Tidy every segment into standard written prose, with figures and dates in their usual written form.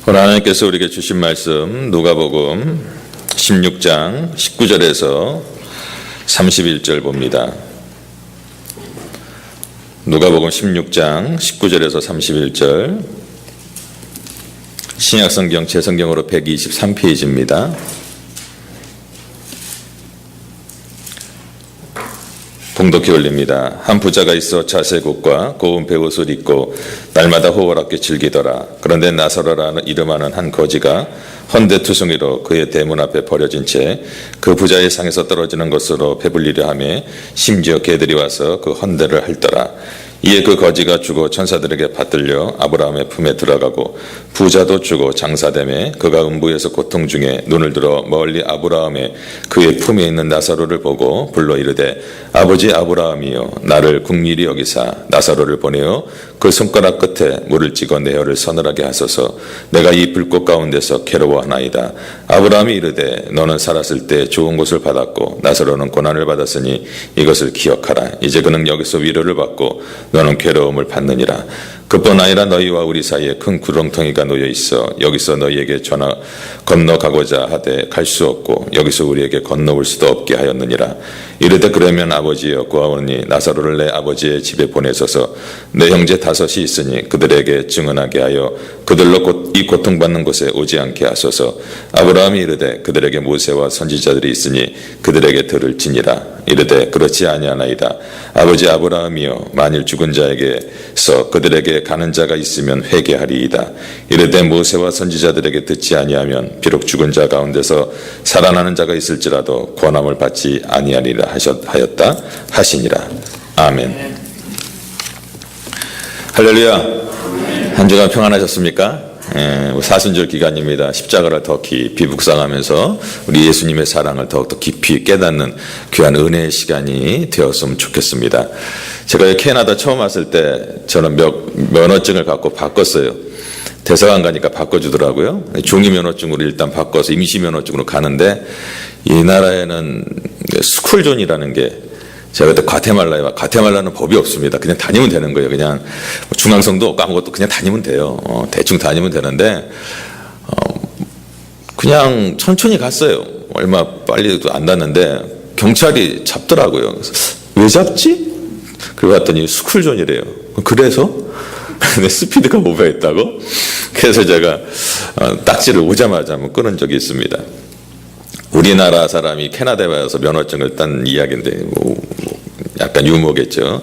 오늘 하나님께서 우리에게 주신 말씀 누가복음 16장 19절에서 31절 봅니다. 누가복음 16장 19절에서 31절, 신약성경 제성경으로 123페이지입니다. 봉독해 올립니다. 한 부자가 있어 자색옷과 고운 베옷을 입고 날마다 호월하게 즐기더라. 그런데 나사로라는 이름하는 한 거지가 헌데투성이로 그의 대문 앞에 버려진 채 그 부자의 상에서 떨어지는 것으로 배불리려 하며 심지어 개들이 와서 그 헌데를 핥더라. 이에 그 거지가 죽어 천사들에게 받들려 아브라함의 품에 들어가고 부자도 죽어 장사되매 그가 음부에서 고통 중에 눈을 들어 멀리 아브라함의 그의 품에 있는 나사로를 보고 불러 이르되 아버지 아브라함이여 나를 긍휼히 여기사 나사로를 보내어 그 손가락 끝에 물을 찍어 내 혀를 서늘하게 하소서. 내가 이 불꽃 가운데서 괴로워하나이다. 아브라함이 이르되 너는 살았을 때 좋은 것을 받았고 나사로는 고난을 받았으니 이것을 기억하라. 이제 그는 여기서 위로를 받고 너는 괴로움을 받느니라. 그뿐 아니라 너희와 우리 사이에 큰 구렁텅이가 놓여 있어 여기서 너희에게 건너가고자 하되 갈 수 없고 여기서 우리에게 건너올 수도 없게 하였느니라. 이르되 그러면 아버지여 구하오니 나사로를 내 아버지의 집에 보내소서. 내 형제 5이 있으니 그들에게 증언하게 하여 그들로 이 고통받는 곳에 오지 않게 하소서. 아브라함이 이르되 그들에게 모세와 선지자들이 있으니 그들에게 들을지니라. 이르되 그렇지 아니하나이다. 아버지 아브라함이여 만일 죽은 자에게서 그들에게 가는 자가 있으면 회개하리이다. 이르되 모세와 선지자들에게 듣지 아니하면 비록 죽은 자 가운데서 살아나는 자가 있을지라도 권함을 받지 아니하리라 하였다 하시니라. 아멘. 할렐루야. 한 주간 평안하셨습니까? 사순절 기간입니다. 십자가를 더 깊이 묵상하면서 우리 예수님의 사랑을 더욱더 깊이 깨닫는 귀한 은혜의 시간이 되었으면 좋겠습니다. 제가 캐나다 처음 왔을 때 저는 면허증을 갖고 바꿨어요. 대사관 가니까 바꿔주더라고요. 종이 면허증으로 일단 바꿔서 임시 면허증으로 가는데 이 나라에는 스쿨존이라는 게 제가 그때 과테말라는 법이 없습니다. 그냥 다니면 되는 거예요. 그냥 중앙성도 없고 아무것도 그냥 다니면 돼요. 대충 다니면 되는데 그냥 천천히 갔어요. 얼마 빨리도 안 갔는데 경찰이 잡더라고요. 왜 잡지? 그러고 봤더니 스쿨존이래요. 그래서 스피드가 오버했다고? 그래서 제가 딱지를 오자마자 한번 끊은 적이 있습니다. 우리나라 사람이 캐나다에 와서 면허증을 딴 이야기인데 약간 유머겠죠.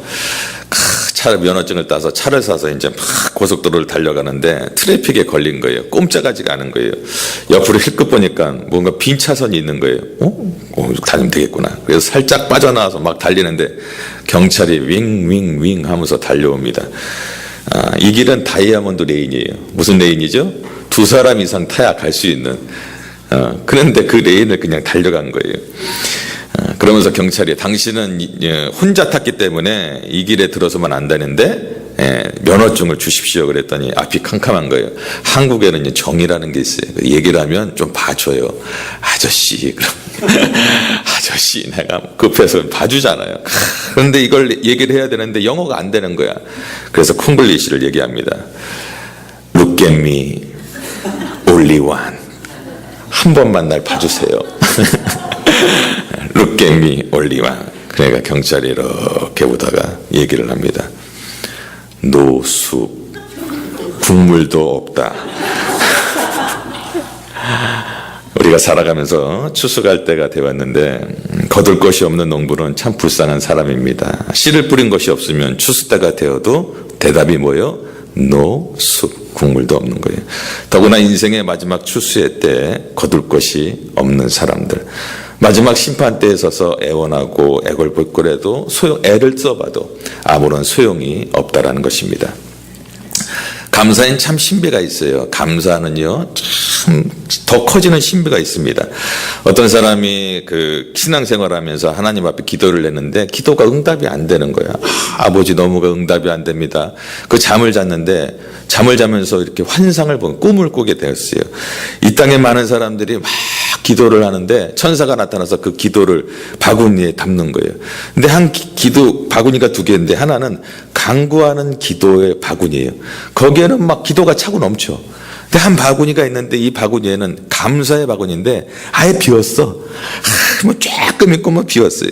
면허증을 따서 차를 사서 이제 막 고속도로를 달려가는데 트래픽에 걸린 거예요. 꼼짝하지가 않은 거예요. 옆으로 힐끗 보니까 뭔가 빈 차선이 있는 거예요. 다니면 되겠구나. 그래서 살짝 빠져나와서 막 달리는데 경찰이 윙윙윙 하면서 달려옵니다. 이 길은 다이아몬드 레인이에요. 무슨 레인이죠? 2사람 이상 타야 갈 수 있는. 그런데 그 레인을 그냥 달려간 거예요. 그러면서 경찰이 당신은 혼자 탔기 때문에 이 길에 들어서만 안 되는데 면허증을 주십시오 그랬더니 앞이 캄캄한 거예요. 한국에는 정이라는 게 있어요. 얘기를 하면 좀 봐줘요. 아저씨, 그럼 아저씨 내가 급해서 봐주잖아요. 그런데 이걸 얘기를 해야 되는데 영어가 안 되는 거야. 그래서 콩글리시를 얘기합니다. Look at me, only one. 한 번만 날 봐주세요. Look at me, only one. 그러니까 경찰이 이렇게 보다가 얘기를 합니다. 노숙, 국물도 없다. 우리가 살아가면서 추수갈 때가 되었는데 거둘 것이 없는 농부는 참 불쌍한 사람입니다. 씨를 뿌린 것이 없으면 추수 때가 되어도 대답이 뭐예요? 노숙, 국물도 없는 거예요. 더구나 인생의 마지막 추수의 때 거둘 것이 없는 사람들, 마지막 심판 때에 서서 애원하고 애걸복걸해도 애를 써봐도 아무런 소용이 없다라는 것입니다. 감사엔 참 신비가 있어요. 감사는요, 참 더 커지는 신비가 있습니다. 어떤 사람이 신앙생활 하면서 하나님 앞에 기도를 했는데 기도가 응답이 안 되는 거야. 아버지 너무가 응답이 안 됩니다. 잠을 잤는데 잠을 자면서 이렇게 환상을 보고 꿈을 꾸게 되었어요. 이 땅에 많은 사람들이 막 기도를 하는데 천사가 나타나서 그 기도를 바구니에 담는 거예요. 근데 바구니가 2개인데 하나는 간구하는 기도의 바구니예요. 거기에는 막 기도가 차고 넘쳐. 근데 한 바구니가 있는데 이 바구니에는 감사의 바구니인데 아예 비었어. 뭐 조금 있고 뭐 비었어요.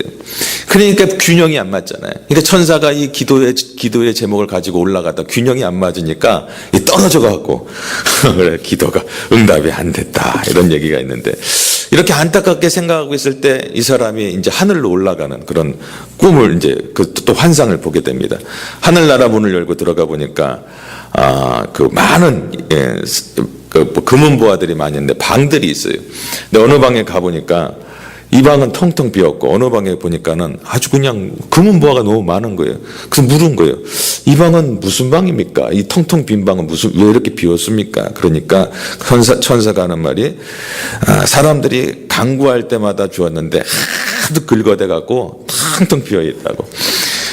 그러니까 균형이 안 맞잖아요. 그러니까 천사가 이 기도의 제목을 가지고 올라가다 균형이 안 맞으니까 떨어져 갖고 그래 기도가 응답이 안 됐다 이런 얘기가 있는데, 이렇게 안타깝게 생각하고 있을 때 이 사람이 이제 하늘로 올라가는 그런 꿈을 이제 또 환상을 보게 됩니다. 하늘나라 문을 열고 들어가 보니까 그 많은 금은 보화들이 많이 있는데 방들이 있어요. 근데 어느 방에 가 보니까 이 방은 텅텅 비었고 어느 방에 보니까는 아주 그냥 금은 보화가 너무 많은 거예요. 그래서 물은 거예요. 이 방은 무슨 방입니까? 이 텅텅 빈 방은 왜 이렇게 비었습니까? 그러니까 천사가 하는 말이 사람들이 강구할 때마다 주었는데 하도 긁어대 갖고 텅텅 비어 있다고.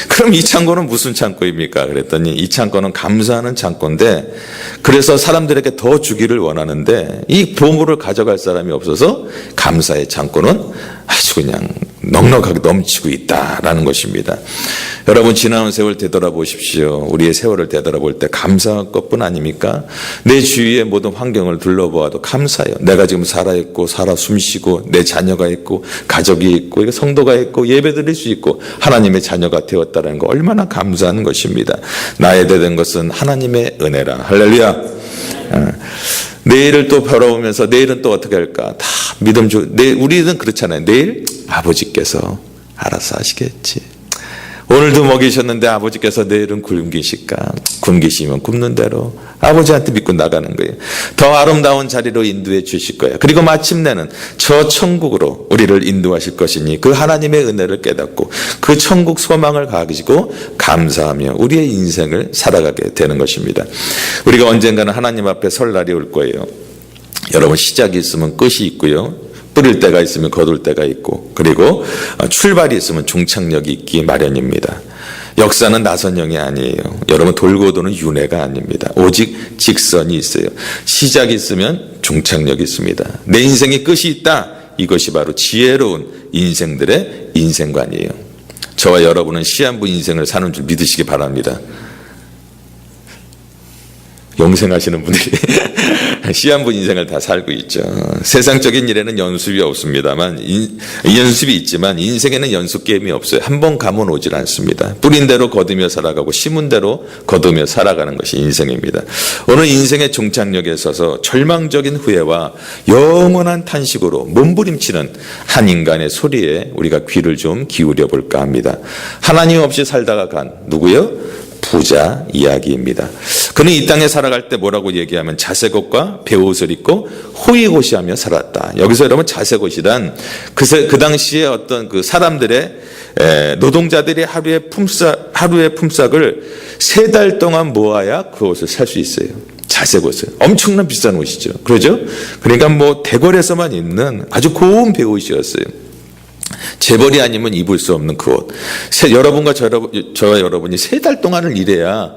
그럼 이 창고는 무슨 창고입니까? 그랬더니 이 창고는 감사하는 창고인데, 그래서 사람들에게 더 주기를 원하는데 이 보물을 가져갈 사람이 없어서 감사의 창고는 아주 그냥 넉넉하게 넘치고 있다라는 것입니다. 여러분, 지나온 세월 되돌아보십시오. 우리의 세월을 되돌아볼 때 감사할 것뿐 아닙니까? 내 주위의 모든 환경을 둘러보아도 감사해요. 내가 지금 살아있고 살아 숨쉬고 내 자녀가 있고 가족이 있고 성도가 있고 예배드릴 수 있고 하나님의 자녀가 되었다는 거 얼마나 감사한 것입니다. 나에 대한 것은 하나님의 은혜라. 할렐루야. 내일을 또 바라보면서 내일은 또 어떻게 할까? 다 우리는 그렇잖아요. 내일 아버지께서 알아서 하시겠지. 오늘도 먹이셨는데 아버지께서 내일은 굶기실까? 굶기시면 굶는 대로 아버지한테 믿고 나가는 거예요. 더 아름다운 자리로 인도해 주실 거예요. 그리고 마침내는 저 천국으로 우리를 인도하실 것이니 그 하나님의 은혜를 깨닫고 그 천국 소망을 가지고 감사하며 우리의 인생을 살아가게 되는 것입니다. 우리가 언젠가는 하나님 앞에 설 날이 올 거예요. 여러분, 시작이 있으면 끝이 있고요. 뿌릴 때가 있으면 거둘 때가 있고, 그리고 출발이 있으면 종착역이 있기 마련입니다. 역사는 나선형이 아니에요. 여러분, 돌고 도는 윤회가 아닙니다. 오직 직선이 있어요. 시작이 있으면 종착역이 있습니다. 내 인생의 끝이 있다. 이것이 바로 지혜로운 인생들의 인생관이에요. 저와 여러분은 시한부 인생을 사는 줄 믿으시기 바랍니다. 영생하시는 분들이 시한부 인생을 다 살고 있죠. 세상적인 일에는 연습이 없습니다만, 연습이 있지만 인생에는 연습 게임이 없어요. 한 번 가면 오질 않습니다. 뿌린 대로 거두며 살아가고 심은 대로 거두며 살아가는 것이 인생입니다. 오늘 인생의 종착역에 서서 절망적인 후회와 영원한 탄식으로 몸부림치는 한 인간의 소리에 우리가 귀를 좀 기울여 볼까 합니다. 하나님 없이 살다가 간 누구요? 부자 이야기입니다. 그는 이 땅에 살아갈 때 뭐라고 얘기하면 자색옷과 베옷을 입고 호의호시하며 살았다. 여기서 여러분, 자색옷이란 그 당시에 어떤 그 사람들의 노동자들이 하루의 품삯을 3달 동안 모아야 그 옷을 살 수 있어요. 자색옷은 엄청난 비싼 옷이죠. 그러죠? 그러니까 뭐 대궐에서만 입는 아주 고운 베옷이었어요. 재벌이 아니면 입을 수 없는 그 옷. 여러분과 저와 여러분이 3달 동안을 일해야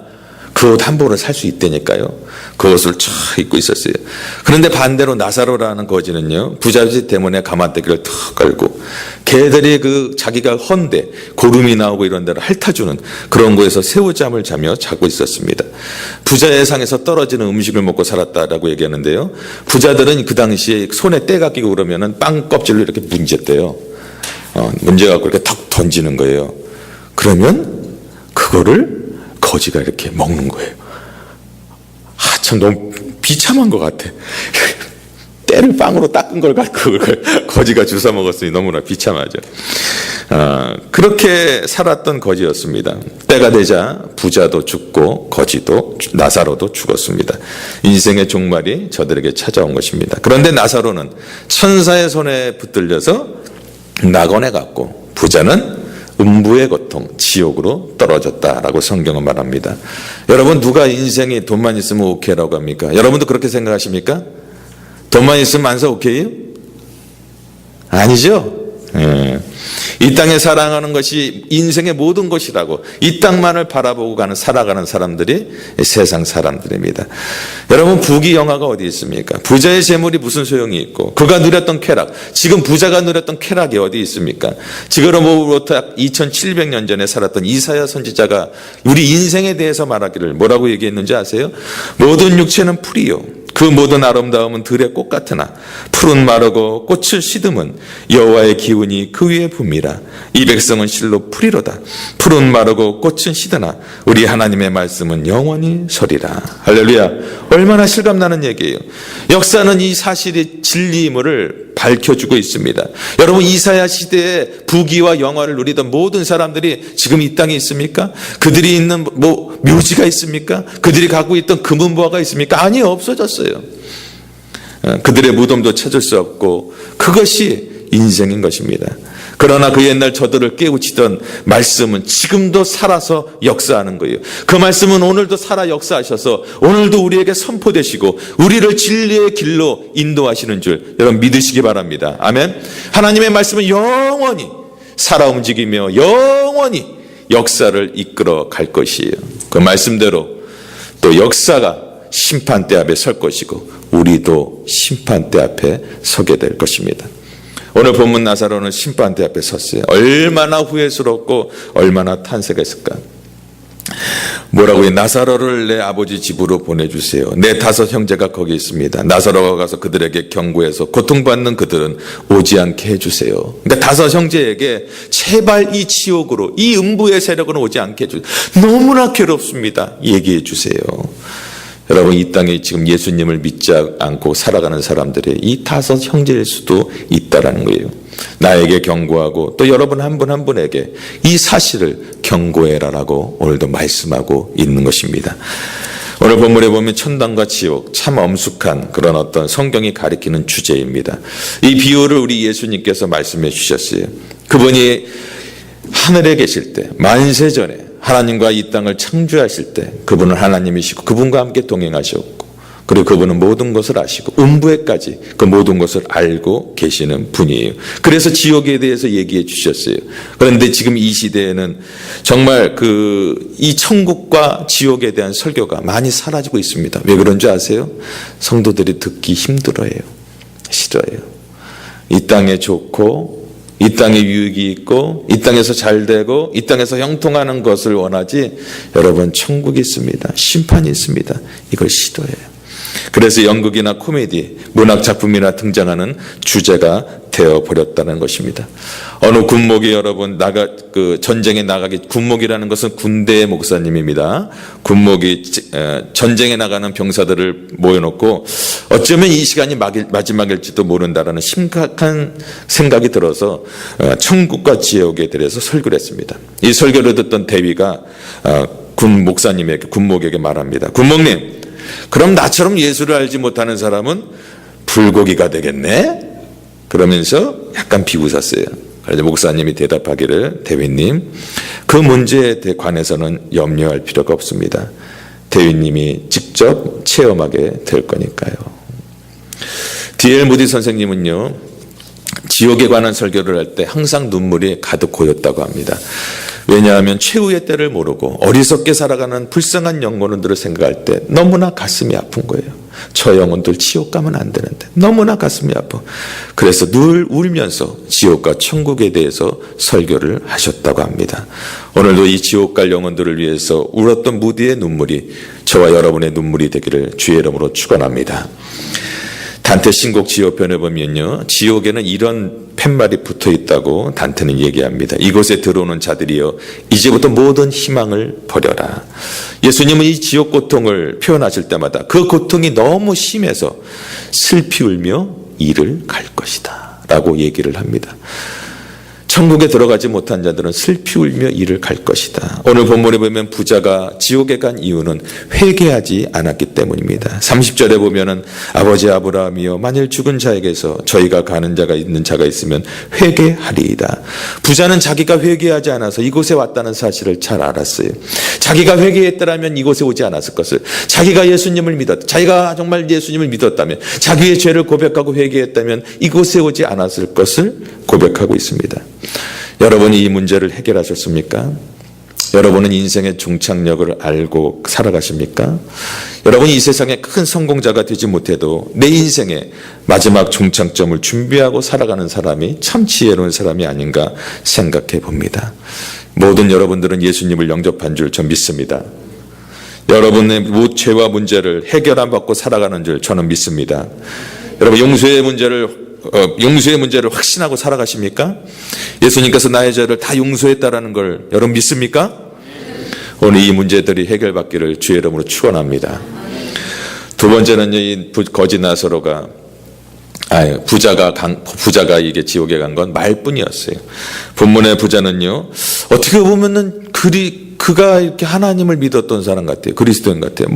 그 옷 한 벌을 살 수 있다니까요. 그 옷을 쫙 입고 있었어요. 그런데 반대로 나사로라는 거지는요, 부잣집 때문에 가마떼기를 턱 깔고 개들이 자기가 헌데 고름이 나오고 이런 데를 핥아주는 그런 곳에서 새우잠을 자며 자고 있었습니다. 부자의 상에서 떨어지는 음식을 먹고 살았다라고 얘기하는데요, 부자들은 그 당시에 손에 때가 끼고 그러면은 빵 껍질로 이렇게 문졌대요. 문제갖고 이렇게 턱 던지는 거예요. 그러면 그거를 거지가 이렇게 먹는 거예요. 참 너무 비참한 것 같아. 때를 빵으로 닦은 걸 갖고 거지가 주워 먹었으니 너무나 비참하죠. 그렇게 살았던 거지였습니다. 때가 되자 부자도 죽고 거지도 나사로도 죽었습니다. 인생의 종말이 저들에게 찾아온 것입니다. 그런데 나사로는 천사의 손에 붙들려서 낙원에 갔고 부자는 음부의 고통, 지옥으로 떨어졌다라고 성경은 말합니다. 여러분, 누가 인생이 돈만 있으면 오케이라고 합니까? 여러분도 그렇게 생각하십니까? 돈만 있으면 만사 오케이요? 아니죠? 이 땅에 살아가는 것이 인생의 모든 것이라고 이 땅만을 바라보고 살아가는 사람들이 세상 사람들입니다. 여러분, 부귀 영화가 어디 있습니까? 부자의 재물이 무슨 소용이 있고 그가 누렸던 쾌락, 지금 부자가 누렸던 쾌락이 어디 있습니까? 지금으로부터 2700년 전에 살았던 이사야 선지자가 우리 인생에 대해서 말하기를 뭐라고 얘기했는지 아세요? 모든 육체는 풀이요 그 모든 아름다움은 들의 꽃 같으나 푸른 마르고 꽃을 시듬은 여호와의 기운이 그 위에 붐이라. 이 백성은 실로 풀이로다. 푸른 마르고 꽃은 시드나 우리 하나님의 말씀은 영원히 서리라. 할렐루야. 얼마나 실감나는 얘기예요. 역사는 이 사실이 진리임을 밝혀주고 있습니다. 여러분, 이사야 시대에 부귀와 영화를 누리던 모든 사람들이 지금 이 땅에 있습니까? 그들이 있는 묘지가 있습니까? 그들이 갖고 있던 금은보화가 있습니까? 아니, 없어졌어요. 그들의 무덤도 찾을 수 없고 그것이 인생인 것입니다. 그러나 그 옛날 저들을 깨우치던 말씀은 지금도 살아서 역사하는 거예요. 그 말씀은 오늘도 살아 역사하셔서 오늘도 우리에게 선포되시고 우리를 진리의 길로 인도하시는 줄 여러분 믿으시기 바랍니다. 아멘. 하나님의 말씀은 영원히 살아 움직이며 영원히 역사를 이끌어 갈 것이에요. 그 말씀대로 또 역사가 심판대 앞에 설 것이고 우리도 심판대 앞에 서게 될 것입니다. 오늘 본문 나사로는 심판대 앞에 섰어요. 얼마나 후회스럽고 얼마나 탄식했을까. 뭐라고 해요? 나사로를 내 아버지 집으로 보내주세요. 내 5 형제가 거기 있습니다. 나사로가 가서 그들에게 경고해서 고통받는 그들은 오지 않게 해주세요. 그러니까 5 형제에게 제발 이 지옥으로 이 음부의 세력은 오지 않게 해주세요. 너무나 괴롭습니다. 얘기해 주세요. 여러분, 이 땅에 지금 예수님을 믿지 않고 살아가는 사람들의 이 5 형제일 수도 있다라는 거예요. 나에게 경고하고 또 여러분 한 분 한 분에게 이 사실을 경고해라라고 오늘도 말씀하고 있는 것입니다. 오늘 본문에 보면 천당과 지옥, 참 엄숙한 그런 어떤 성경이 가리키는 주제입니다. 이 비유를 우리 예수님께서 말씀해 주셨어요. 그분이 하늘에 계실 때 만세전에 하나님과 이 땅을 창조하실 때 그분은 하나님이시고 그분과 함께 동행하셨고 그리고 그분은 모든 것을 아시고 음부에까지 그 모든 것을 알고 계시는 분이에요. 그래서 지옥에 대해서 얘기해 주셨어요. 그런데 지금 이 시대에는 정말 이 천국과 지옥에 대한 설교가 많이 사라지고 있습니다. 왜 그런 줄 아세요? 성도들이 듣기 힘들어해요. 싫어해요. 이 땅에 좋고 이 땅에 유익이 있고 이 땅에서 잘 되고 이 땅에서 형통하는 것을 원하지 여러분 천국이 있습니다. 심판이 있습니다. 이걸 싫어해요. 그래서 연극이나 코미디, 문학 작품이나 등장하는 주제가 되어버렸다는 것입니다. 어느 군목이 여러분 전쟁에 나가기, 군목이라는 것은 군대의 목사님입니다. 군목이 전쟁에 나가는 병사들을 모여놓고 어쩌면 이 시간이 마지막일지도 모른다라는 심각한 생각이 들어서 천국과 지옥에 대해서 설교를 했습니다. 이 설교를 듣던 대위가 군목에게 말합니다. 군목님, 그럼 나처럼 예수를 알지 못하는 사람은 불고기가 되겠네? 그러면서 약간 비웃었어요. 그래서 목사님이 대답하기를, 대위님, 그 문제에 관해서는 염려할 필요가 없습니다. 대위님이 직접 체험하게 될 거니까요. D.L. 무디 선생님은요, 지옥에 관한 설교를 할 때 항상 눈물이 가득 고였다고 합니다. 왜냐하면 최후의 때를 모르고 어리석게 살아가는 불쌍한 영혼들을 생각할 때 너무나 가슴이 아픈 거예요. 저 영혼들 지옥 가면 안 되는데 너무나 가슴이 아파. 그래서 늘 울면서 지옥과 천국에 대해서 설교를 하셨다고 합니다. 오늘도 이 지옥 갈 영혼들을 위해서 울었던 무디의 눈물이 저와 여러분의 눈물이 되기를 주의 이름으로 축원합니다. 단테 신곡 지옥편에 보면요, 지옥에는 이런 팻말이 붙어 있다고 단테는 얘기합니다. 이곳에 들어오는 자들이여 이제부터 모든 희망을 버려라. 예수님은 이 지옥 고통을 표현하실 때마다 그 고통이 너무 심해서 슬피 울며 이를 갈 것이다 라고 얘기를 합니다. 천국에 들어가지 못한 자들은 슬피 울며 이를 갈 것이다. 오늘 본문에 보면 부자가 지옥에 간 이유는 회개하지 않았기 때문입니다. 30절에 보면은 아버지 아브라함이여 만일 죽은 자에게서 저희가 가는 자가 있는 자가 있으면 회개하리이다. 부자는 자기가 회개하지 않아서 이곳에 왔다는 사실을 잘 알았어요. 자기가 회개했더라면 이곳에 오지 않았을 것을, 자기가 예수님을 믿었다, 자기가 정말 예수님을 믿었다면, 자기의 죄를 고백하고 회개했다면 이곳에 오지 않았을 것을 고백하고 있습니다. 여러분이 이 문제를 해결하셨습니까? 여러분은 인생의 종착역을 알고 살아가십니까? 여러분이 이 세상에 큰 성공자가 되지 못해도 내 인생의 마지막 종착점을 준비하고 살아가는 사람이 참 지혜로운 사람이 아닌가 생각해 봅니다. 모든 여러분들은 예수님을 영접한 줄 전 믿습니다. 여러분의 죄와 문제를 해결 안 받고 살아가는 줄 저는 믿습니다. 여러분 용서의 문제를 확신하고 살아가십니까? 예수님께서 나의 죄를 다 용서했다라는 걸 여러분 믿습니까? 오늘 이 문제들이 해결받기를 주의 이름으로 축원합니다. 두 번째는 이 거지 나사로가 부자가 이게 지옥에 간 건 말뿐이었어요. 본문의 부자는요, 어떻게 보면은 그가 이렇게 하나님을 믿었던 사람 같아요. 그리스도인 같아요.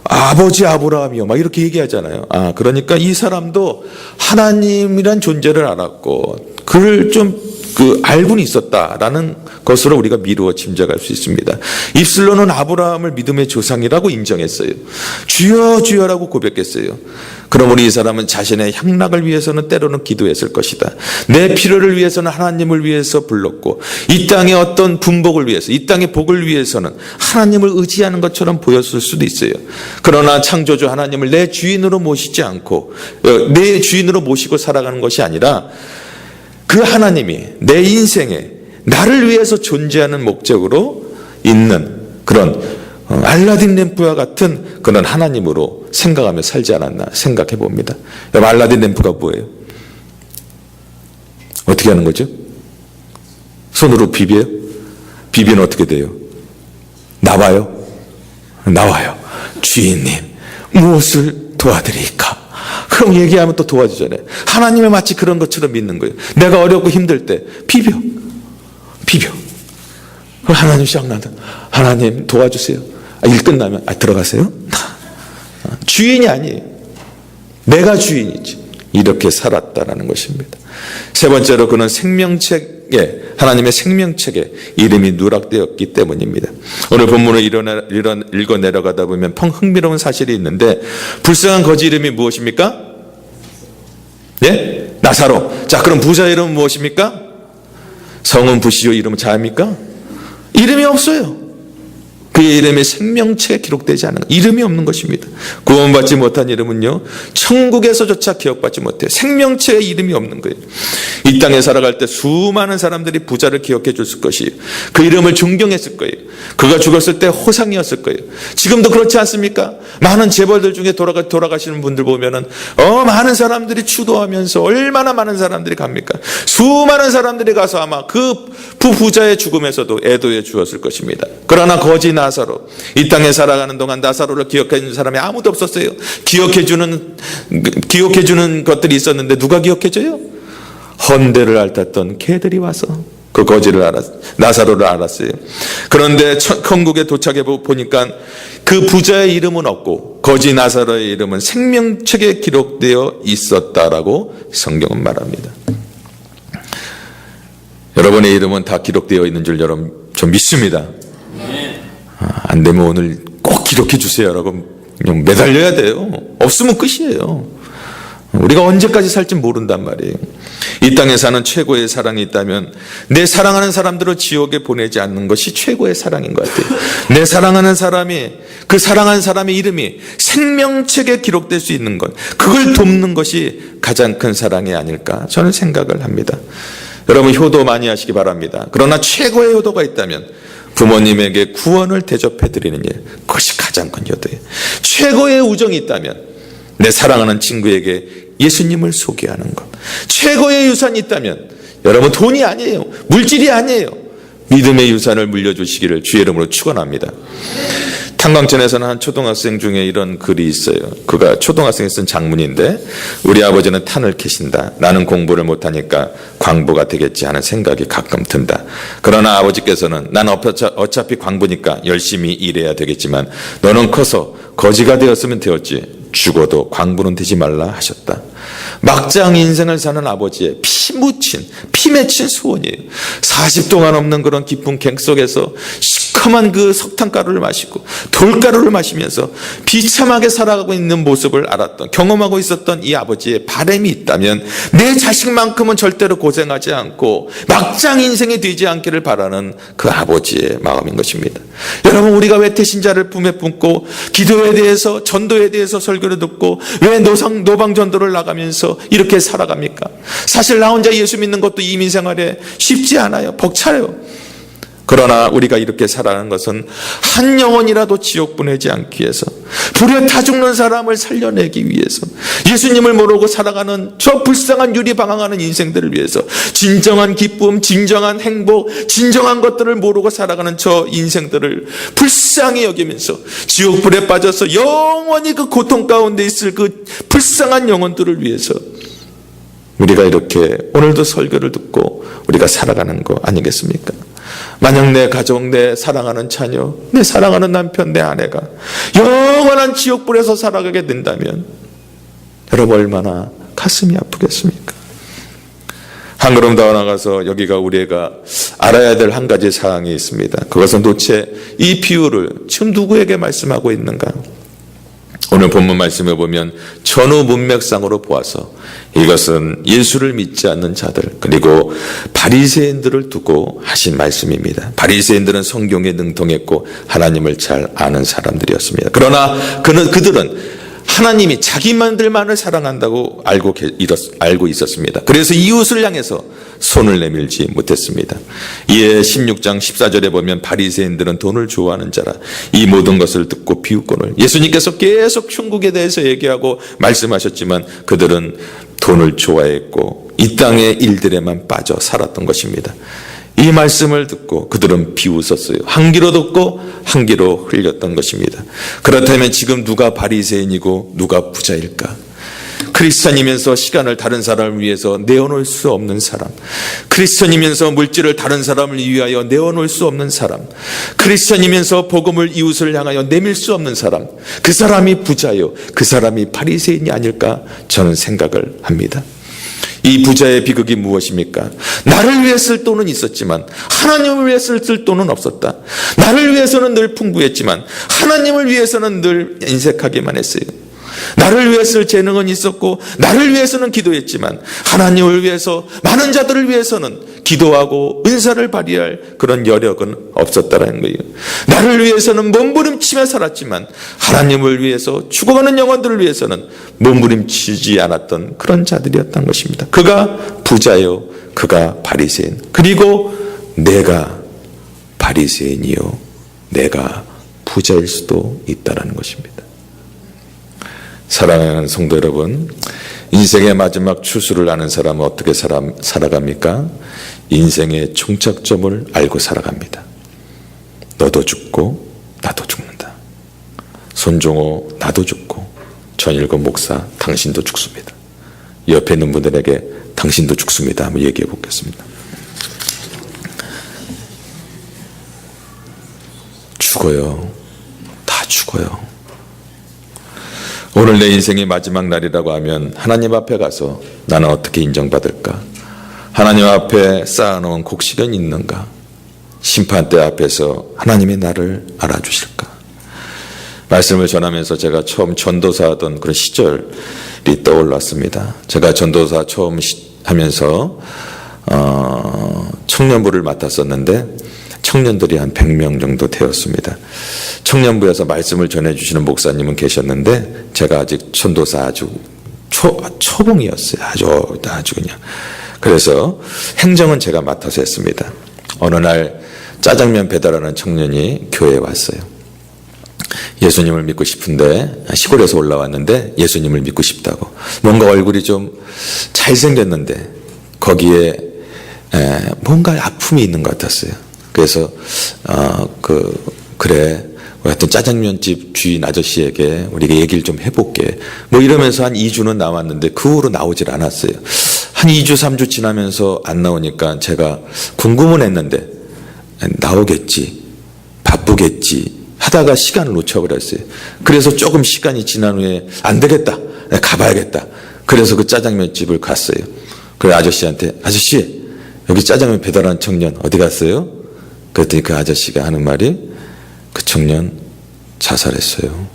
아버지 아브라함이요, 막 이렇게 얘기하잖아요. 그러니까 이 사람도 하나님이란 존재를 알았고, 그를 좀 알고는 있었다라는 것으로 우리가 미루어 짐작할 수 있습니다. 입술로는 아브라함을 믿음의 조상이라고 인정했어요. 주여 주여라고 고백했어요. 그러므로 이 사람은 자신의 향락을 위해서는 때로는 기도했을 것이다. 내 필요를 위해서는 하나님을 위해서 불렀고, 이 땅의 어떤 분복을 위해서, 이 땅의 복을 위해서는 하나님을 의지하는 것처럼 보였을 수도 있어요. 그러나 창조주 하나님을 내 주인으로 모시지 않고 내 주인으로 모시고 살아가는 것이 아니라 그 하나님이 내 인생에 나를 위해서 존재하는 목적으로 있는 그런 알라딘 램프와 같은 그런 하나님으로 생각하며 살지 않았나 생각해 봅니다. 여러분, 알라딘 램프가 뭐예요? 어떻게 하는 거죠? 손으로 비벼요? 비비면 어떻게 돼요? 나와요? 주인님, 무엇을 도와드릴까? 그럼 얘기하면 또 도와주잖아요. 하나님을 마치 그런 것처럼 믿는 거예요. 내가 어렵고 힘들 때 비벼. 하나님 시작난다. 하나님 도와주세요. 일 끝나면 들어가세요. 주인이 아니에요. 내가 주인이지. 이렇게 살았다라는 것입니다. 세 번째로 그는 하나님의 생명책에 이름이 누락되었기 때문입니다. 오늘 본문을 읽어 내려가다 보면 흥미로운 사실이 있는데, 불쌍한 거지 이름이 무엇입니까? 예? 나사로. 자, 그럼 부자 이름은 무엇입니까? 성은 부시오. 이름은 자입니까? 이름이 없어요. 그의 이름이 생명책에 기록되지 않은 것, 이름이 없는 것입니다. 구원받지 못한 이름은요, 천국에서조차 기억받지 못해요. 생명책에 이름이 없는 거예요. 이 땅에 살아갈 때 수많은 사람들이 부자를 기억해 줬을 것이에요. 그 이름을 존경했을 거예요. 그가 죽었을 때 호상이었을 거예요. 지금도 그렇지 않습니까? 많은 재벌들 중에 돌아가시는 분들 보면은 많은 사람들이 추도하면서 얼마나 많은 사람들이 갑니까? 수많은 사람들이 가서 아마 그 부자의 죽음에서도 애도해 주었을 것입니다. 그러나 거지 나사로, 이 땅에 살아가는 동안 나사로를 기억해 주는 사람이 아무도 없었어요. 기억해 주는 것들이 있었는데 누가 기억해 줘요? 헌대를 앓았던 개들이 와서 그 거지를 나사로를 알았어요. 그런데 천국에 도착해 보니까 그 부자의 이름은 없고 거지 나사로의 이름은 생명책에 기록되어 있었다라고 성경은 말합니다. 여러분의 이름은 다 기록되어 있는 줄 여러분 좀 믿습니다. 안 되면 오늘 꼭 기록해 주세요라고 그냥 매달려야 돼요. 없으면 끝이에요. 우리가 언제까지 살지 모른단 말이에요. 이 땅에 사는 최고의 사랑이 있다면 내 사랑하는 사람들을 지옥에 보내지 않는 것이 최고의 사랑인 것 같아요. 내 사랑하는 사람이, 그 사랑하는 사람의 이름이 생명책에 기록될 수 있는 것, 그걸 돕는 것이 가장 큰 사랑이 아닐까 저는 생각을 합니다. 여러분, 효도 많이 하시기 바랍니다. 그러나 최고의 효도가 있다면 부모님에게 구원을 대접해 드리는 일, 그것이 가장 큰 효도예요. 최고의 우정이 있다면 내 사랑하는 친구에게 예수님을 소개하는 것. 최고의 유산이 있다면 여러분, 돈이 아니에요, 물질이 아니에요, 믿음의 유산을 물려주시기를 주의 이름으로 축원합니다. 탄광천에서는 한 초등학생 중에 이런 글이 있어요. 그가 초등학생이 쓴 장문인데, 우리 아버지는 탄을 캐신다. 나는 공부를 못하니까 광부가 되겠지 하는 생각이 가끔 든다. 그러나 아버지께서는 난 어차피 광부니까 열심히 일해야 되겠지만 너는 커서 거지가 되었으면 되었지 죽어도 광부는 되지 말라 하셨다. 막장 인생을 사는 아버지의 피 맺힌 소원이에요. 40 동안 없는 그런 깊은 갱 속에서 시커먼 그 석탄가루를 마시고 돌가루를 마시면서 비참하게 살아가고 있는 모습을 알았던, 경험하고 있었던 이 아버지의 바람이 있다면 내 자식만큼은 절대로 고생하지 않고 막장 인생이 되지 않기를 바라는 그 아버지의 마음인 것입니다. 여러분, 우리가 왜 태신자를 품에 품고 기도에 대해서, 전도에 대해서 설교를 듣고 왜 노방전도를 나가면서 이렇게 살아갑니까? 사실 나 혼자 예수 믿는 것도 이민생활에 쉽지 않아요. 벅차요. 그러나 우리가 이렇게 살아가는 것은 한 영혼이라도 지옥 보내지 않기 위해서, 불에 타 죽는 사람을 살려내기 위해서, 예수님을 모르고 살아가는 저 불쌍한 유리방황하는 인생들을 위해서, 진정한 기쁨, 진정한 행복, 진정한 것들을 모르고 살아가는 저 인생들을 불쌍히 여기면서 지옥 불에 빠져서 영원히 그 고통 가운데 있을 그 불쌍한 영혼들을 위해서 우리가 이렇게 오늘도 설교를 듣고 우리가 살아가는 거 아니겠습니까? 만약 내 가족, 내 사랑하는 자녀, 내 사랑하는 남편, 내 아내가 영원한 지옥불에서 살아가게 된다면 여러분 얼마나 가슴이 아프겠습니까? 한 걸음 더 나가서 여기가 우리가 알아야 될 한 가지 사항이 있습니다. 그것은 도대체 이 비유를 지금 누구에게 말씀하고 있는가? 오늘 본문 말씀에 보면 전후 문맥상으로 보아서 이것은 예수를 믿지 않는 자들, 그리고 바리새인들을 두고 하신 말씀입니다. 바리새인들은 성경에 능통했고 하나님을 잘 아는 사람들이었습니다. 그러나 그들은 하나님이 자기만들만을 사랑한다고 알고 있었습니다. 그래서 이웃을 향해서 손을 내밀지 못했습니다. 이에 16장 14절에 보면 바리새인들은 돈을 좋아하는 자라 이 모든 것을 듣고 비웃거늘. 예수님께서 계속 천국에 대해서 얘기하고 말씀하셨지만 그들은 돈을 좋아했고 이 땅의 일들에만 빠져 살았던 것입니다. 이 말씀을 듣고 그들은 비웃었어요. 한 귀로 듣고 한 귀로 흘렸던 것입니다. 그렇다면 지금 누가 바리새인이고 누가 부자일까? 크리스찬이면서 시간을 다른 사람을 위해서 내어놓을 수 없는 사람, 크리스찬이면서 물질을 다른 사람을 위하여 내어놓을 수 없는 사람, 크리스찬이면서 복음을 이웃을 향하여 내밀 수 없는 사람, 그 사람이 부자요, 그 사람이 바리새인이 아닐까 저는 생각을 합니다. 이 부자의 비극이 무엇입니까? 나를 위해 쓸 돈은 있었지만 하나님을 위해 쓸 돈은 없었다. 나를 위해서는 늘 풍부했지만 하나님을 위해서는 늘 인색하게만 했어요. 나를 위해 쓸 재능은 있었고 나를 위해서는 기도했지만 하나님을 위해서, 많은 자들을 위해서는 기도하고 은사를 발휘할 그런 여력은 없었다라는 거예요. 나를 위해서는 몸부림치며 살았지만 하나님을 위해서, 죽어가는 영혼들을 위해서는 몸부림치지 않았던 그런 자들이었던 것입니다. 그가 부자요, 그가 바리새인, 그리고 내가 바리새인이요 내가 부자일 수도 있다라는 것입니다. 사랑하는 성도 여러분, 인생의 마지막 추수를 아는 사람은 어떻게 살아갑니까? 인생의 종착점을 알고 살아갑니다. 너도 죽고 나도 죽는다. 손종호 나도 죽고 전일권 목사 당신도 죽습니다. 옆에 있는 분들에게 당신도 죽습니다 한번 얘기해 보겠습니다. 죽어요. 다 죽어요. 오늘 내 인생의 마지막 날이라고 하면 하나님 앞에 가서 나는 어떻게 인정받을까? 하나님 앞에 쌓아놓은 곡식은 있는가? 심판대 앞에서 하나님이 나를 알아주실까? 말씀을 전하면서 제가 처음 전도사 하던 그런 시절이 떠올랐습니다. 제가 전도사 처음 하면서 청년부를 맡았었는데 청년들이 한 100명 정도 되었습니다. 청년부에서 말씀을 전해주시는 목사님은 계셨는데 제가 아직 전도사 아주 초봉이었어요. 아주 그냥. 그래서 행정은 제가 맡아서 했습니다. 어느 날 짜장면 배달하는 청년이 교회에 왔어요. 예수님을 믿고 싶은데, 시골에서 올라왔는데 예수님을 믿고 싶다고. 뭔가 얼굴이 좀 잘생겼는데 거기에 뭔가 아픔이 있는 것 같았어요. 그래서 그래 하여튼 짜장면집 주인 아저씨에게 우리가 얘기를 좀 해볼게 뭐 이러면서 한 2주는 나왔는데 그 후로 나오질 않았어요. 한 2주 3주 지나면서 안 나오니까 제가 궁금은 했는데 나오겠지, 바쁘겠지 하다가 시간을 놓쳐버렸어요. 그래서 조금 시간이 지난 후에 안 되겠다, 가봐야겠다. 그래서 그 짜장면집을 갔어요. 그래 아저씨한테, 아저씨 여기 짜장면 배달하는 청년 어디 갔어요? 그랬더니 그 아저씨가 하는 말이, 그 청년 자살했어요.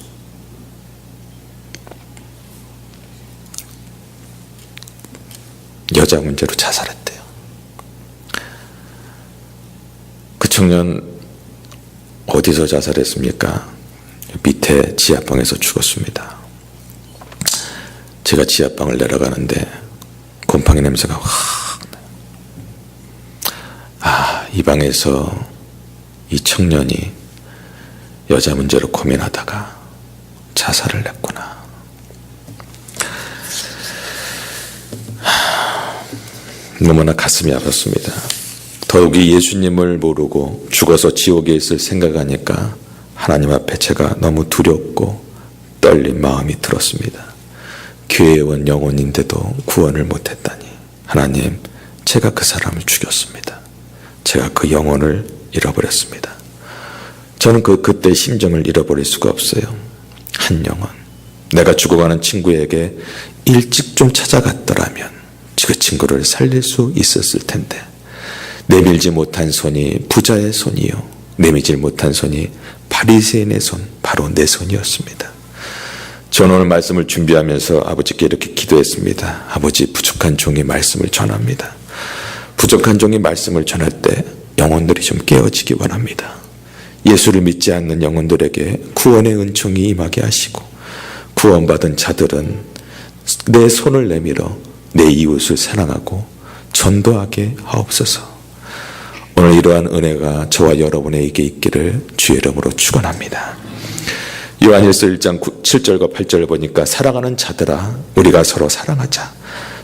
여자 문제로 자살했대요. 그 청년 어디서 자살했습니까? 밑에 지하방에서 죽었습니다. 제가 지하방을 내려가는데 곰팡이 냄새가 확 나요. 이 방에서 이 청년이 여자 문제로 고민하다가 자살을 했구나. 너무나 가슴이 아팠습니다. 더욱이 예수님을 모르고 죽어서 지옥에 있을 생각하니까 하나님 앞에 제가 너무 두렵고 떨린 마음이 들었습니다. 교회에 온 영혼인데도 구원을 못했다니, 하나님, 제가 그 사람을 죽였습니다. 제가 그 영혼을 잃어버렸습니다. 저는 그때 심정을 잃어버릴 수가 없어요. 한 영혼, 내가 죽어가는 친구에게 일찍 좀 찾아갔더라면 그 친구를 살릴 수 있었을 텐데, 내밀지 못한 손이 부자의 손이요, 내밀지 못한 손이 바리새인의 손, 바로 내 손이었습니다. 저는 오늘 말씀을 준비하면서 아버지께 이렇게 기도했습니다. 아버지, 부족한 종이 말씀을 전합니다. 부족한 종이 말씀을 전할 때 영혼들이 좀 깨어지기 원합니다. 예수를 믿지 않는 영혼들에게 구원의 은총이 임하게 하시고, 구원받은 자들은 내 손을 내밀어 내 이웃을 사랑하고 전도하게 하옵소서. 오늘 이러한 은혜가 저와 여러분에게 있기를 주의 이름으로 축원합니다. 요한일서 1장 7절과 8절을 보니까, 사랑하는 자들아, 우리가 서로 사랑하자.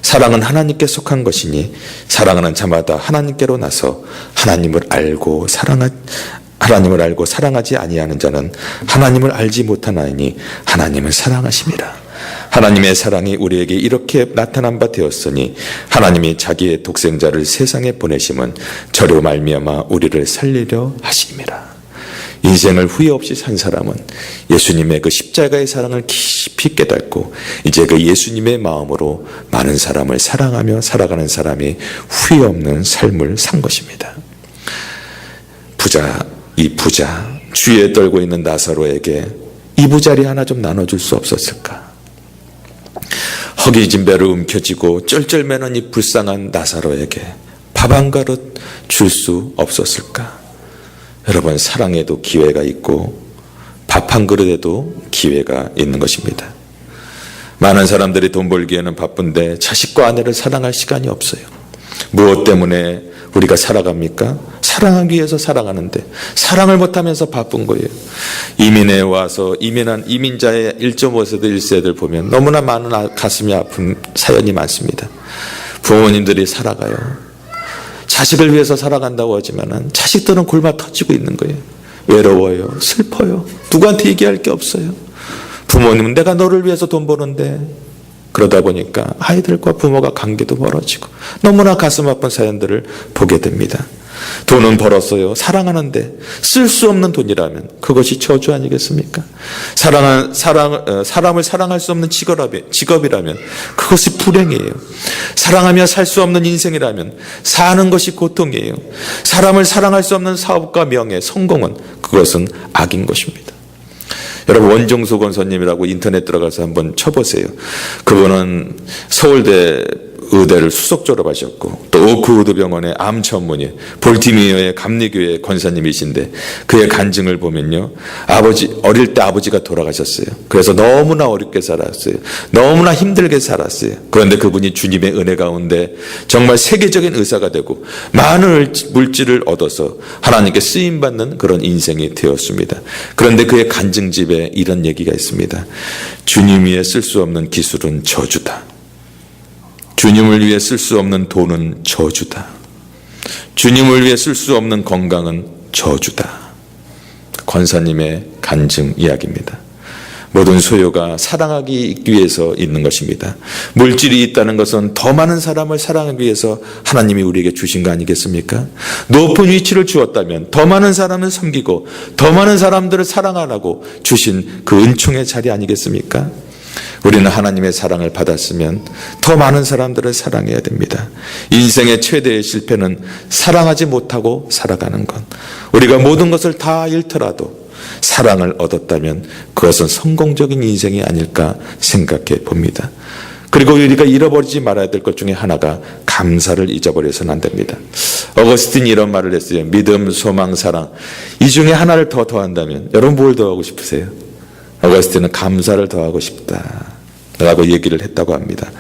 사랑은 하나님께 속한 것이니 사랑하는 자마다 하나님께로 나서 하나님을 알고 사랑하지 아니하는 자는 하나님을 알지 못하나니 하나님을 사랑하심이라. 하나님의 사랑이 우리에게 이렇게 나타난 바 되었으니, 하나님이 자기의 독생자를 세상에 보내심은 저로 말미암아 우리를 살리려 하심이라. 인생을 후회 없이 산 사람은 예수님의 그 십자가의 사랑을 깊이 깨닫고 이제 그 예수님의 마음으로 많은 사람을 사랑하며 살아가는 사람이 후회 없는 삶을 산 것입니다. 이 부자, 주위에 떨고 있는 나사로에게 이부자리 하나 좀 나눠줄 수 없었을까? 허기진 배로 움켜쥐고 쩔쩔매는 이 불쌍한 나사로에게 밥 한 그릇 줄 수 없었을까? 여러분, 사랑에도 기회가 있고 밥 한 그릇에도 기회가 있는 것입니다. 많은 사람들이 돈 벌기에는 바쁜데 자식과 아내를 사랑할 시간이 없어요. 무엇 때문에 우리가 살아갑니까? 사랑하기 위해서 살아가는데 사랑을 못하면서 바쁜 거예요. 이민에 와서 이민한 이민자의 1.5세대 1세들 보면 너무나 많은 가슴이 아픈 사연이 많습니다. 부모님들이 살아가요. 자식을 위해서 살아간다고 하지만 자식들은 골마 터지고 있는 거예요. 외로워요. 슬퍼요. 누구한테 얘기할 게 없어요. 부모님은 내가 너를 위해서 돈 버는데, 그러다 보니까 아이들과 부모가 관계도 멀어지고 너무나 가슴 아픈 사연들을 보게 됩니다. 돈은 벌었어요. 사랑하는데 쓸 수 없는 돈이라면 그것이 저주 아니겠습니까? 사람을 사랑할 수 없는 직업이라면 그것이 불행이에요. 사랑하며 살 수 없는 인생이라면 사는 것이 고통이에요. 사람을 사랑할 수 없는 사업과 명예, 성공은 그것은 악인 것입니다. 여러분, 원종수 권사님이라고 인터넷 들어가서 한번 쳐보세요. 그분은 서울대 의대를 수석 졸업하셨고 또 오크우드 병원의 암 전문의, 볼티미어의 감리교회 권사님이신데, 그의 간증을 보면요, 어릴 때 아버지가 돌아가셨어요. 그래서 너무나 어렵게 살았어요. 너무나 힘들게 살았어요. 그런데 그분이 주님의 은혜 가운데 정말 세계적인 의사가 되고 많은 물질을 얻어서 하나님께 쓰임받는 그런 인생이 되었습니다. 그런데 그의 간증집에 이런 얘기가 있습니다. 주님 위에 쓸 수 없는 기술은 저주다. 주님을 위해 쓸 수 없는 돈은 저주다. 주님을 위해 쓸 수 없는 건강은 저주다. 권사님의 간증 이야기입니다. 모든 소요가 사랑하기 위해서 있는 것입니다. 물질이 있다는 것은 더 많은 사람을 사랑하기 위해서 하나님이 우리에게 주신 거 아니겠습니까? 높은 위치를 주었다면 더 많은 사람을 섬기고 더 많은 사람들을 사랑하라고 주신 그 은총의 자리 아니겠습니까? 우리는 하나님의 사랑을 받았으면 더 많은 사람들을 사랑해야 됩니다. 인생의 최대의 실패는 사랑하지 못하고 살아가는 것. 우리가 모든 것을 다 잃더라도 사랑을 얻었다면 그것은 성공적인 인생이 아닐까 생각해 봅니다. 그리고 우리가 잃어버리지 말아야 될 것 중에 하나가 감사를 잊어버려서는 안 됩니다. 어거스틴이 이런 말을 했어요. 믿음, 소망, 사랑, 이 중에 하나를 더 더한다면 여러분 뭘 더하고 싶으세요? 어거스틴은 감사를 더하고 싶다 라고 얘기를 했다고 합니다.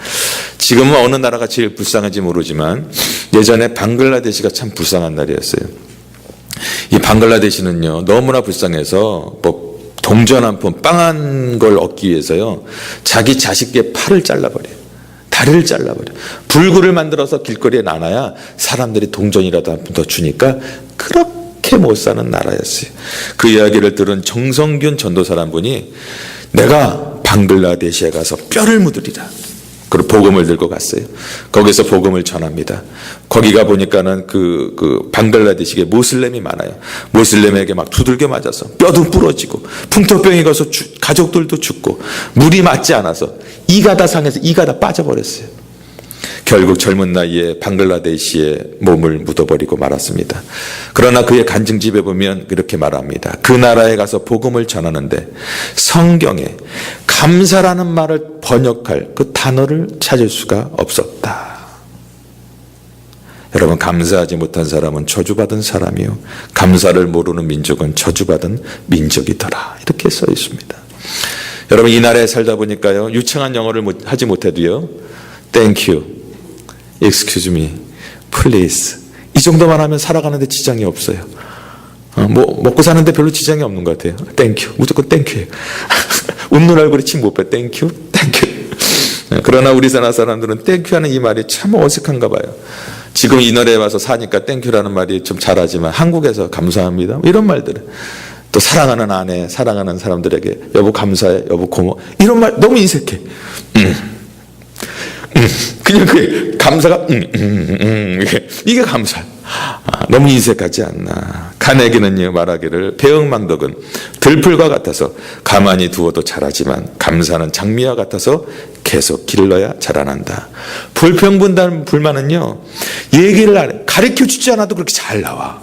지금은 어느 나라가 제일 불쌍한지 모르지만 예전에 방글라데시가 참 불쌍한 나라였어요. 이 방글라데시는요, 너무나 불쌍해서 뭐 동전 한 푼, 빵 한 걸 얻기 위해서요, 자기 자식의 팔을 잘라버려요. 다리를 잘라버려요. 불구를 만들어서 길거리에 놔놔야 사람들이 동전이라도 한 푼 더 주니까 그렇게 못 사는 나라였어요. 그 이야기를 들은 정성균 전도사란 분이 내가 방글라데시에 가서 뼈를 묻으리라. 그리고 복음을 들고 갔어요. 거기서 복음을 전합니다. 거기 가 보니까는 그 방글라데시에 모슬렘이 많아요. 모슬렘에게 막 두들겨 맞아서 뼈도 부러지고 풍토병이 가서 가족들도 죽고 물이 맞지 않아서 이가 다 상해서 이가 다 빠져버렸어요. 결국 젊은 나이에 방글라데시에 몸을 묻어버리고 말았습니다. 그러나 그의 간증집에 보면 이렇게 말합니다. 그 나라에 가서 복음을 전하는데 성경에 감사라는 말을 번역할 그 단어를 찾을 수가 없었다. 여러분, 감사하지 못한 사람은 저주받은 사람이요, 감사를 모르는 민족은 저주받은 민족이더라. 이렇게 써 있습니다. 여러분, 이 나라에 살다 보니까요, 유창한 영어를 하지 못해도요, Thank you, Excuse me, Please, 이 정도만 하면 살아가는데 지장이 없어요. 뭐 먹고 사는데 별로 지장이 없는 것 같아요. Thank you, 무조건 Thank you. 웃는 얼굴에 침 못 빼. Thank you, Thank you. 그러나 우리나라 사람들은 Thank you 하는 이 말이 참 어색한가 봐요. 지금 이 나라에 와서 사니까 Thank you라는 말이 좀 잘하지만 한국에서 감사합니다, 이런 말들은, 또 사랑하는 아내, 사랑하는 사람들에게 여보 감사해, 여보 고마워, 이런 말 너무 인색해. 그냥 그게 감사가 이게 감사. 너무 인색하지 않나. 카네기는요 말하기를 배응망덕은 들풀과 같아서 가만히 두어도 자라지만 감사는 장미와 같아서 계속 길러야 자라난다. 불평분단 불만은요 얘기를 안 해, 가르쳐주지 않아도 그렇게 잘 나와.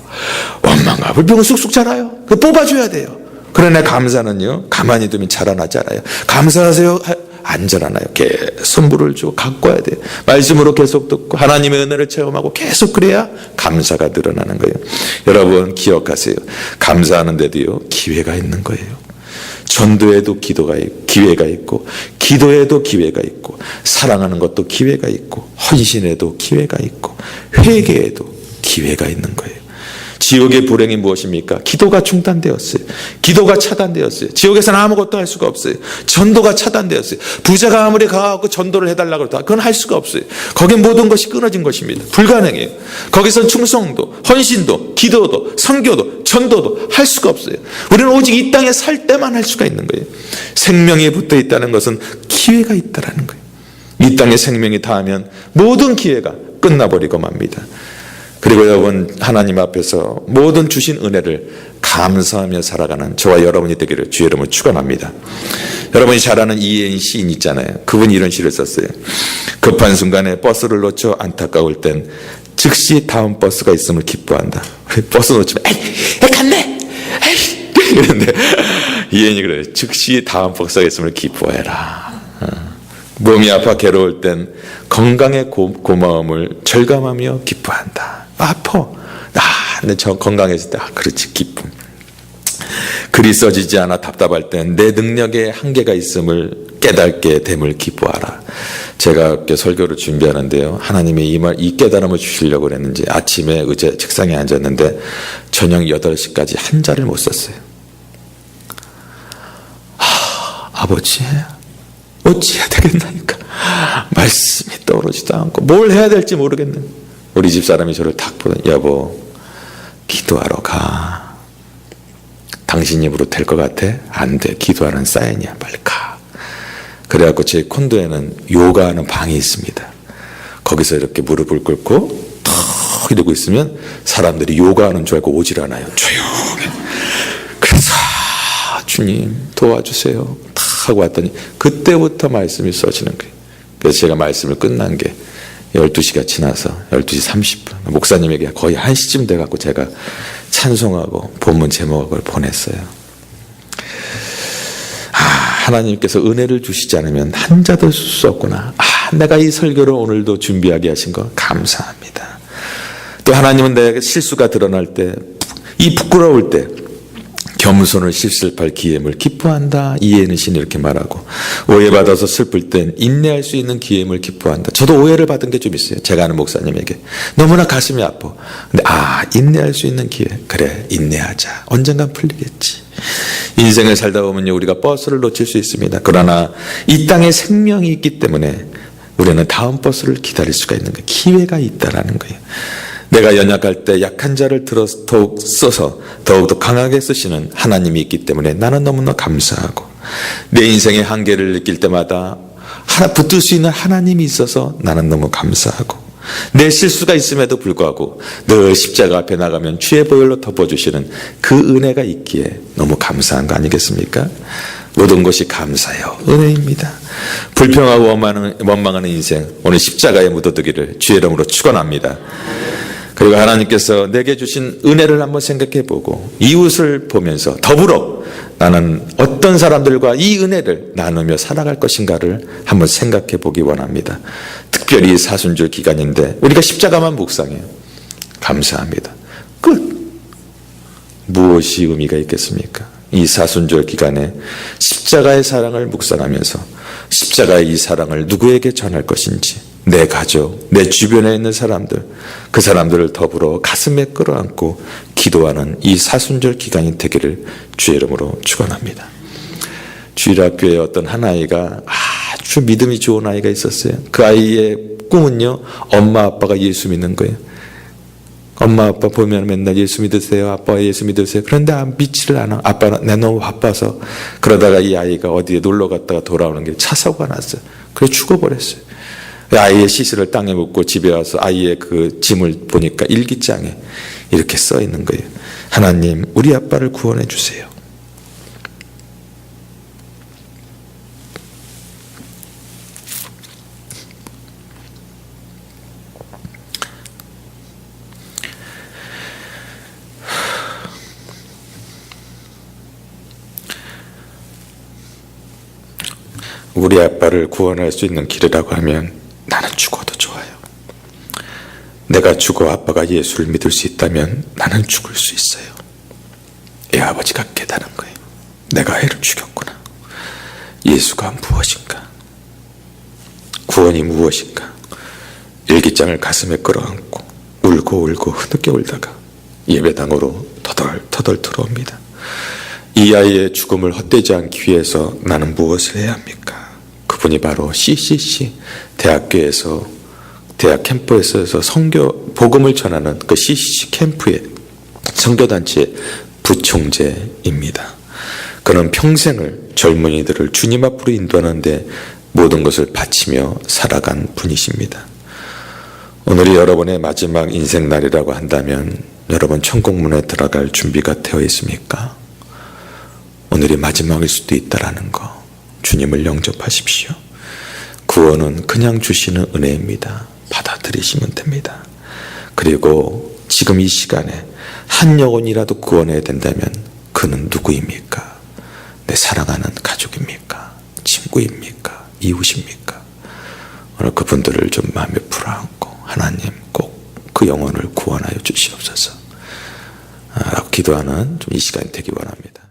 원망과 불평은 쑥쑥 자라요. 그 뽑아줘야 돼요. 그러나 감사는요 가만히 두면 자라나지 않아요. 감사하세요 안 자라나요. 계속 물을 주고 가꿔야 돼요. 말씀으로 계속 듣고 하나님의 은혜를 체험하고 계속 그래야 감사가 늘어나는 거예요. 여러분 기억하세요. 감사하는데도요 기회가 있는 거예요. 전도에도 기회가 있고, 기도에도 기회가 있고, 사랑하는 것도 기회가 있고, 헌신에도 기회가 있고, 회개에도 기회가 있는 거예요. 지옥의 불행이 무엇입니까? 기도가 중단되었어요. 기도가 차단되었어요. 지옥에서는 아무것도 할 수가 없어요. 전도가 차단되었어요. 부자가 아무리 가고 전도를 해달라고 해도 그건 할 수가 없어요. 거긴 모든 것이 끊어진 것입니다. 불가능해요. 거기선 충성도, 헌신도, 기도도, 선교도, 전도도 할 수가 없어요. 우리는 오직 이 땅에 살 때만 할 수가 있는 거예요. 생명이 붙어 있다는 것은 기회가 있다는 거예요. 이 땅에 생명이 닿으면 모든 기회가 끝나버리고 맙니다. 그리고 여러분 하나님 앞에서 모든 주신 은혜를 감사하며 살아가는 저와 여러분이 되기를 주의 이름으로 축원합니다. 여러분이 잘 아는 이혜인 시인 있잖아요. 그분이 이런 시를 썼어요. 급한 순간에 버스를 놓쳐 안타까울 땐 즉시 다음 버스가 있음을 기뻐한다. 버스 놓치면 에이 갔네 에이 이런데 이혜인이 그래요. 즉시 다음 버스가 있음을 기뻐해라. 몸이 아파 괴로울 땐 건강의 고마움을 절감하며 기뻐한다. 아파. 근데 저 건강해질 때, 그렇지, 기쁨. 글이 써지지 않아 답답할 땐 내 능력에 한계가 있음을 깨닫게 됨을 기뻐하라. 제가 이렇게 설교를 준비하는데요. 하나님이 이 깨달음을 주시려고 그랬는지 아침에 의자 책상에 앉았는데 저녁 8시까지 한 자를 못 썼어요. 아버지, 어찌해야 되겠나니까. 말씀이 떠오르지도 않고 뭘 해야 될지 모르겠는. 우리 집사람이 저를 탁 보더니 여보 기도하러 가. 당신 입으로 될 것 같아? 안 돼. 기도하는 사인이야. 빨리 가. 그래갖고 제 콘도에는 요가하는 방이 있습니다. 거기서 이렇게 무릎을 꿇고 턱 이러고 있으면 사람들이 요가하는 줄 알고 오질 않아요. 조용히. 그래서 주님 도와주세요 탁 하고 왔더니 그때부터 말씀이 써지는 거예요. 그래서 제가 말씀을 끝난 게 12시가 지나서 12시 30분 목사님에게 거의 1시쯤 돼갖고 제가 찬송하고 본문 제목을 보냈어요. 하나님께서 은혜를 주시지 않으면 한 자도 쓸 수 없구나. 내가 이 설교를 오늘도 준비하게 하신 거 감사합니다. 또 하나님은 내가 실수가 드러날 때, 이 부끄러울 때 겸손을 실습할 기회임을 기뻐한다. 이해는 신이 이렇게 말하고, 오해받아서 슬플 땐 인내할 수 있는 기회임을 기뻐한다. 저도 오해를 받은 게 좀 있어요. 제가 아는 목사님에게 너무나 가슴이 아파. 근데 인내할 수 있는 기회. 그래, 인내하자. 언젠간 풀리겠지. 인생을 살다 보면요, 우리가 버스를 놓칠 수 있습니다. 그러나 이 땅에 생명이 있기 때문에 우리는 다음 버스를 기다릴 수가 있는 거예요. 기회가 있다라는 거예요. 내가 연약할 때 약한 자를 더욱 써서 더욱더 강하게 쓰시는 하나님이 있기 때문에 나는 너무나 감사하고, 내 인생의 한계를 느낄 때마다 붙들 수 있는 하나님이 있어서 나는 너무 감사하고, 내 실수가 있음에도 불구하고 늘 십자가 앞에 나가면 주의 보혈로 덮어주시는 그 은혜가 있기에 너무 감사한 거 아니겠습니까? 모든 것이 감사요, 은혜입니다. 불평하고 원망하는 인생, 오늘 십자가에 묻어두기를 주의 이름으로 축원합니다. 그리고 하나님께서 내게 주신 은혜를 한번 생각해보고 이웃을 보면서 더불어 나는 어떤 사람들과 이 은혜를 나누며 살아갈 것인가를 한번 생각해보기 원합니다. 특별히 사순절 기간인데 우리가 십자가만 묵상해요. 감사합니다. 끝. 무엇이 의미가 있겠습니까? 이 사순절 기간에 십자가의 사랑을 묵상하면서 십자가의 이 사랑을 누구에게 전할 것인지, 내 가족, 내 주변에 있는 사람들, 그 사람들을 더불어 가슴에 끌어안고 기도하는 이 사순절 기간이 되기를 주의 이름으로 축원합니다. 주일학교에 어떤 한 아이가 아주 믿음이 좋은 아이가 있었어요. 그 아이의 꿈은요, 엄마 아빠가 예수 믿는 거예요. 엄마 아빠 보면 맨날 예수 믿으세요, 아빠 예수 믿으세요. 그런데 믿지를 않아. 아빠는 내가 너무 바빠서. 그러다가 이 아이가 어디에 놀러 갔다가 돌아오는 게 차 사고가 났어요. 그래서 죽어버렸어요. 아이의 시신을 땅에 묻고 집에 와서 아이의 그 짐을 보니까 일기장에 이렇게 써 있는 거예요. 하나님, 우리 아빠를 구원해 주세요. 우리 아빠를 구원할 수 있는 길이라고 하면 나는 죽어도 좋아요. 내가 죽어 아빠가 예수를 믿을 수 있다면 나는 죽을 수 있어요. 이 아버지가 깨달은 거예요. 내가 애를 죽였구나. 예수가 무엇인가? 구원이 무엇인가? 일기장을 가슴에 끌어안고 울고 흐느껴 울다가 예배당으로 터덜 들어옵니다. 이 아이의 죽음을 헛되지 않기 위해서 나는 무엇을 해야 합니까? 그분이 바로 CCC 대학 캠프에서 복음을 전하는 그 CCC 캠프의 선교단체의 부총재입니다. 그는 평생을 젊은이들을 주님 앞으로 인도하는데 모든 것을 바치며 살아간 분이십니다. 오늘이 여러분의 마지막 인생 날이라고 한다면 여러분 천국문에 들어갈 준비가 되어 있습니까? 오늘이 마지막일 수도 있다라는 거, 주님을 영접하십시오. 구원은 그냥 주시는 은혜입니다. 받아들이시면 됩니다. 그리고 지금 이 시간에 한 영혼이라도 구원해야 된다면 그는 누구입니까? 내 사랑하는 가족입니까? 친구입니까? 이웃입니까? 오늘 그분들을 좀 마음에 풀어안고 하나님 꼭 그 영혼을 구원하여 주시옵소서 라고 기도하는 좀 이 시간이 되기 원합니다.